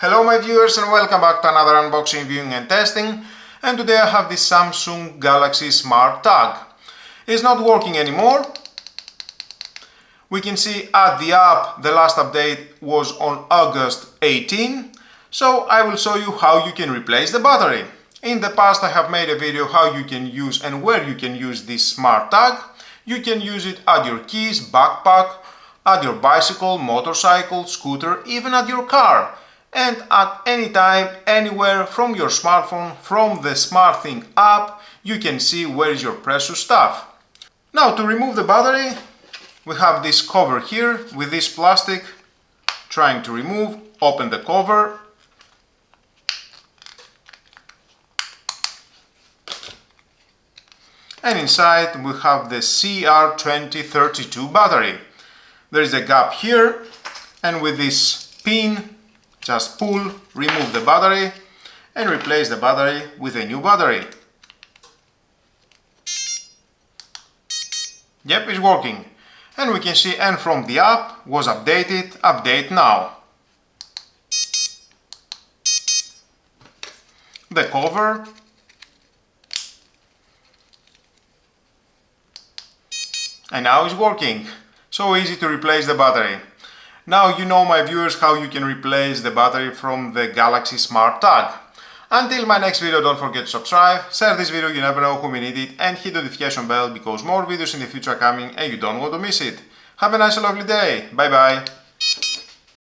Hello my viewers and welcome back to another unboxing, viewing and testing. And today I have this Samsung Galaxy SmartTag. It's not working anymore. We can see at the app the last update was on August 18. So I will show you how you can replace the battery. In the past I have made a video how you can use and where you can use this SmartTag. You can use it at your keys, backpack, at your bicycle, motorcycle, scooter, even at your car. And at any time, anywhere from your smartphone, from the SmartThing app, you can see where is your precious stuff. Now to remove the battery, we have this cover here with this plastic. Trying to remove, open the cover. And inside we have the CR2032 battery. There is a gap here, and with this pin, just pull, remove the battery and replace the battery with a new battery. Yep, it's working. And we can see, and from the app was updated, update now. The cover. And now it's working. So easy to replace the battery. Now you know, my viewers, how you can replace the battery from the Galaxy SmartTag. Until my next video, don't forget to subscribe, share this video, you never know who may need it, and hit the notification bell because more videos in the future are coming and you don't want to miss it. Have a nice and lovely day. Bye bye.